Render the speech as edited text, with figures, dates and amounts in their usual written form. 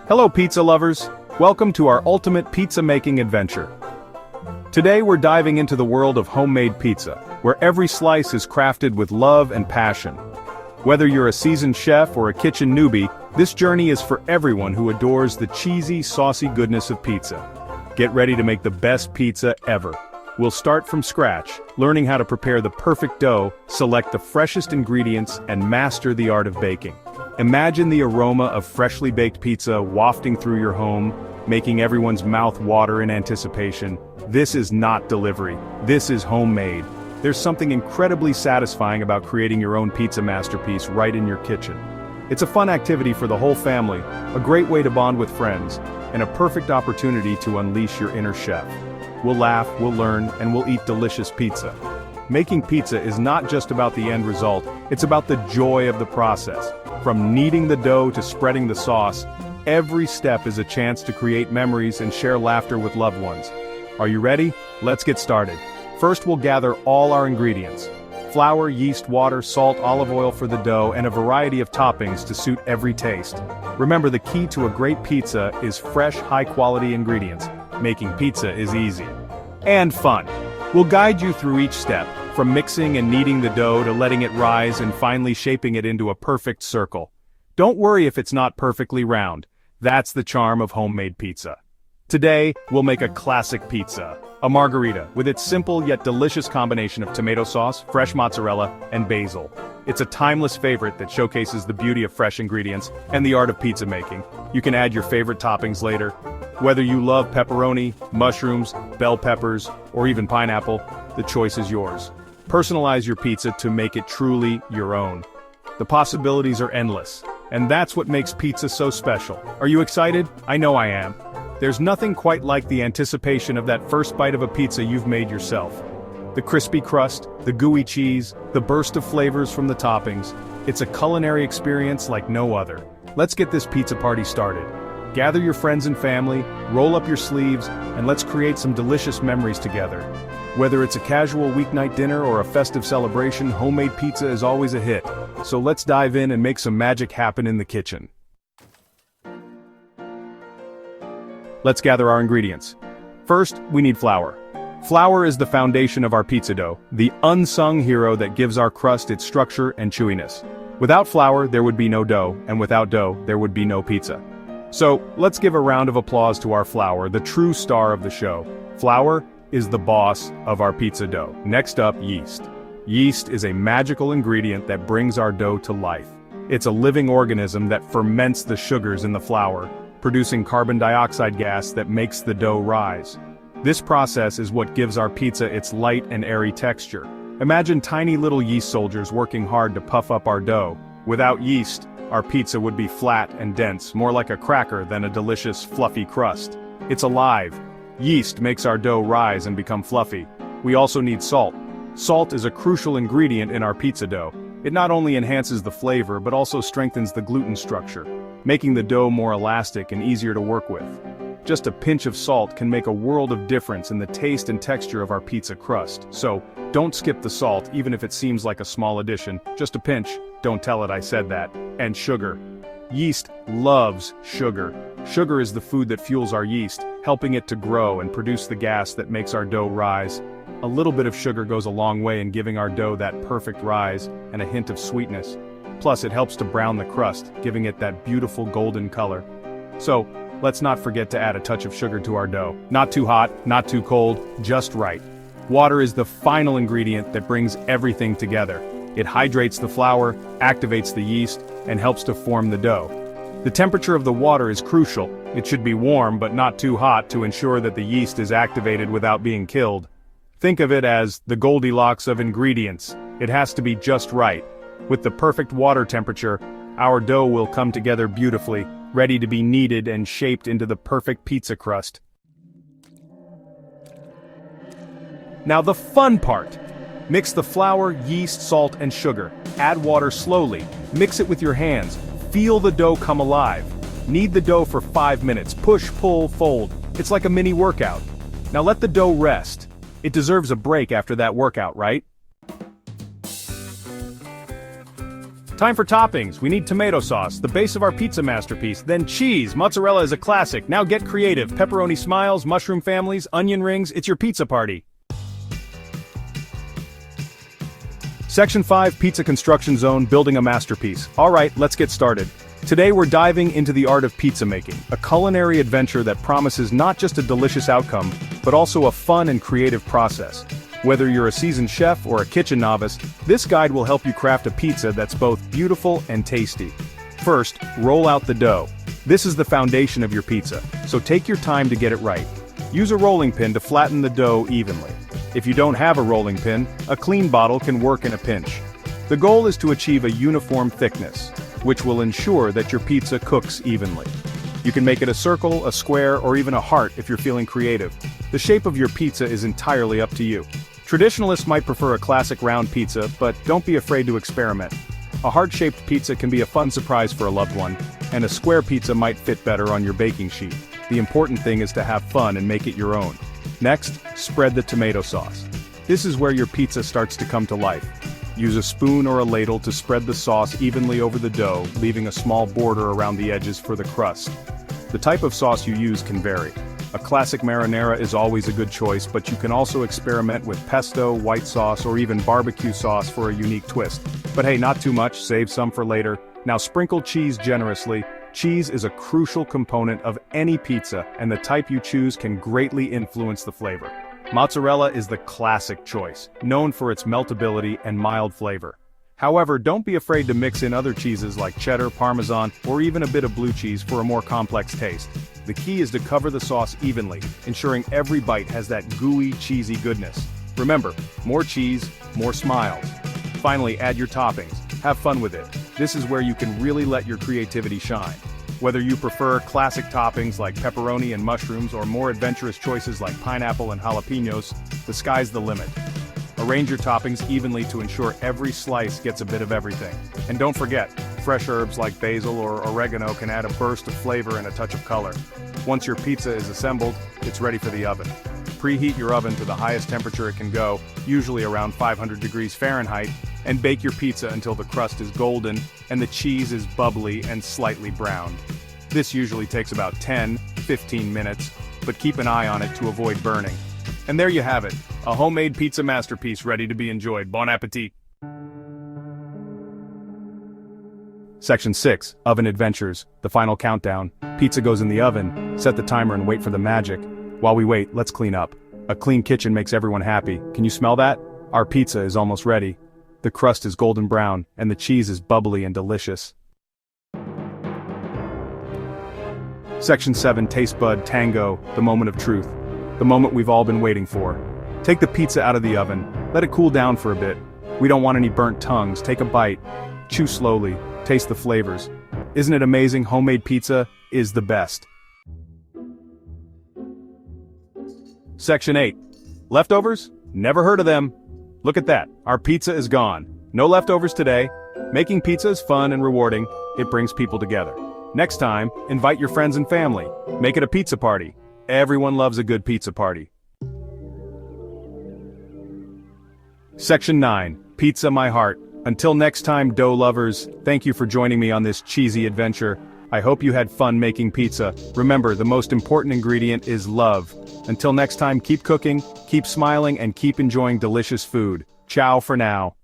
Hello pizza lovers, welcome to our ultimate pizza making adventure. Today we're diving into the world of homemade pizza, where every slice is crafted with love and passion. Whether you're a seasoned chef or a kitchen newbie, this journey is for everyone who adores the cheesy, saucy goodness of pizza. Get ready to make the best pizza ever. We'll start from scratch, learning how to prepare the perfect dough, select the freshest ingredients, and master the art of baking. Imagine the aroma of freshly baked pizza wafting through your home, making everyone's mouth water in anticipation. This is not delivery. This is homemade. There's something incredibly satisfying about creating your own pizza masterpiece right in your kitchen. It's a fun activity for the whole family, a great way to bond with friends, and a perfect opportunity to unleash your inner chef. We'll laugh, we'll learn, and we'll eat delicious pizza. Making pizza is not just about the end result, it's about the joy of the process. From kneading the dough to spreading the sauce, every step is a chance to create memories and share laughter with loved ones. Are you ready? Let's get started. First we'll gather all our ingredients. Flour, yeast, water, salt, olive oil for the dough, and a variety of toppings to suit every taste. Remember, the key to a great pizza is fresh, high-quality ingredients. Making pizza is easy. And fun. We'll guide you through each step, from mixing and kneading the dough to letting it rise and finally shaping it into a perfect circle. Don't worry if it's not perfectly round. That's the charm of homemade pizza. Today, we'll make a classic pizza, a margherita, with its simple yet delicious combination of tomato sauce, fresh mozzarella, and basil. It's a timeless favorite that showcases the beauty of fresh ingredients and the art of pizza making. You can add your favorite toppings later. Whether you love pepperoni, mushrooms, bell peppers, or even pineapple, the choice is yours. Personalize your pizza to make it truly your own. The possibilities are endless, and that's what makes pizza so special. Are you excited? I know I am. There's nothing quite like the anticipation of that first bite of a pizza you've made yourself. The crispy crust, the gooey cheese, the burst of flavors from the toppings. It's a culinary experience like no other. Let's get this pizza party started. Gather your friends and family, roll up your sleeves, and let's create some delicious memories together. Whether it's a casual weeknight dinner or a festive celebration, homemade pizza is always a hit. So let's dive in and make some magic happen in the kitchen. Let's gather our ingredients. First, we need flour. Flour is the foundation of our pizza dough, the unsung hero that gives our crust its structure and chewiness. Without flour, there would be no dough, and without dough, there would be no pizza. So, let's give a round of applause to our flour, the true star of the show. Flour is the boss of our pizza dough. Next up, yeast. Yeast is a magical ingredient that brings our dough to life. It's a living organism that ferments the sugars in the flour, producing carbon dioxide gas that makes the dough rise. This process is what gives our pizza its light and airy texture. Imagine tiny little yeast soldiers working hard to puff up our dough. Without yeast, our pizza would be flat and dense, more like a cracker than a delicious, fluffy crust. It's alive. Yeast makes our dough rise and become fluffy. We also need salt. Salt is a crucial ingredient in our pizza dough. It not only enhances the flavor but also strengthens the gluten structure, making the dough more elastic and easier to work with. Just a pinch of salt can make a world of difference in the taste and texture of our pizza crust. So, don't skip the salt even if it seems like a small addition. Just a pinch. Don't tell it I said that. And sugar. Yeast loves sugar. Sugar is the food that fuels our yeast, helping it to grow and produce the gas that makes our dough rise. A little bit of sugar goes a long way in giving our dough that perfect rise and a hint of sweetness. Plus, it helps to brown the crust, giving it that beautiful golden color. So, let's not forget to add a touch of sugar to our dough. Not too hot, not too cold, just right. Water is the final ingredient that brings everything together. It hydrates the flour, activates the yeast, and helps to form the dough. The temperature of the water is crucial. It should be warm but not too hot to ensure that the yeast is activated without being killed. Think of it as the Goldilocks of ingredients. It has to be just right. With the perfect water temperature, our dough will come together beautifully, ready to be kneaded and shaped into the perfect pizza crust. Now the fun part! Mix the flour, yeast, salt, and sugar. Add water slowly. Mix it with your hands. Feel the dough come alive. Knead the dough for 5 minutes. Push, pull, fold. It's like a mini workout. Now let the dough rest. It deserves a break after that workout, right? Time for toppings. We need tomato sauce, the base of our pizza masterpiece, then cheese. Mozzarella is a classic. Now get creative. Pepperoni smiles, mushroom families, onion rings. It's your pizza party. Section 5, Pizza Construction Zone, building a masterpiece. Alright, let's get started. Today we're diving into the art of pizza making, a culinary adventure that promises not just a delicious outcome, but also a fun and creative process. Whether you're a seasoned chef or a kitchen novice, this guide will help you craft a pizza that's both beautiful and tasty. First, roll out the dough. This is the foundation of your pizza, so take your time to get it right. Use a rolling pin to flatten the dough evenly. If you don't have a rolling pin, a clean bottle can work in a pinch. The goal is to achieve a uniform thickness, which will ensure that your pizza cooks evenly. You can make it a circle, a square, or even a heart if you're feeling creative. The shape of your pizza is entirely up to you. Traditionalists might prefer a classic round pizza, but don't be afraid to experiment. A heart-shaped pizza can be a fun surprise for a loved one, and a square pizza might fit better on your baking sheet. The important thing is to have fun and make it your own. Next, spread the tomato sauce. This is where your pizza starts to come to life. Use a spoon or a ladle to spread the sauce evenly over the dough, leaving a small border around the edges for the crust. The type of sauce you use can vary. A classic marinara is always a good choice, but you can also experiment with pesto, white sauce, or even barbecue sauce for a unique twist. But hey, not too much, save some for later. Now sprinkle cheese generously. Cheese is a crucial component of any pizza, and the type you choose can greatly influence the flavor. Mozzarella is the classic choice, known for its meltability and mild flavor. However, don't be afraid to mix in other cheeses like cheddar, parmesan, or even a bit of blue cheese for a more complex taste. The key is to cover the sauce evenly, ensuring every bite has that gooey, cheesy goodness. Remember, more cheese, more smiles. Finally, add your toppings. Have fun with it. This is where you can really let your creativity shine. Whether you prefer classic toppings like pepperoni and mushrooms or more adventurous choices like pineapple and jalapenos, the sky's the limit. Arrange your toppings evenly to ensure every slice gets a bit of everything. And don't forget, fresh herbs like basil or oregano can add a burst of flavor and a touch of color. Once your pizza is assembled, it's ready for the oven. Preheat your oven to the highest temperature it can go, usually around 500 degrees Fahrenheit, and bake your pizza until the crust is golden and the cheese is bubbly and slightly browned. This usually takes about 10-15 minutes, but keep an eye on it to avoid burning. And there you have it, a homemade pizza masterpiece ready to be enjoyed. Bon appetit! Section 6, Oven Adventures, the final countdown. Pizza goes in the oven, set the timer and wait for the magic. While we wait, let's clean up. A clean kitchen makes everyone happy. Can you smell that? Our pizza is almost ready. The crust is golden brown, and the cheese is bubbly and delicious. Section 7, Taste Bud Tango, the moment of truth. The moment we've all been waiting for. Take the pizza out of the oven, let it cool down for a bit. We don't want any burnt tongues. Take a bite. Chew slowly, taste the flavors. Isn't it amazing? Homemade pizza is the best. Section 8. Leftovers? Never heard of them. Look at that, our pizza is gone. No leftovers today. Making pizza is fun and rewarding. It brings people together. Next time, invite your friends and family. Make it a pizza party. Everyone loves a good pizza party. Section 9. Pizza My Heart. Until next time, dough lovers, thank you for joining me on this cheesy adventure. I hope you had fun making pizza. Remember, the most important ingredient is love. Until next time, keep cooking, keep smiling, and keep enjoying delicious food. Ciao for now.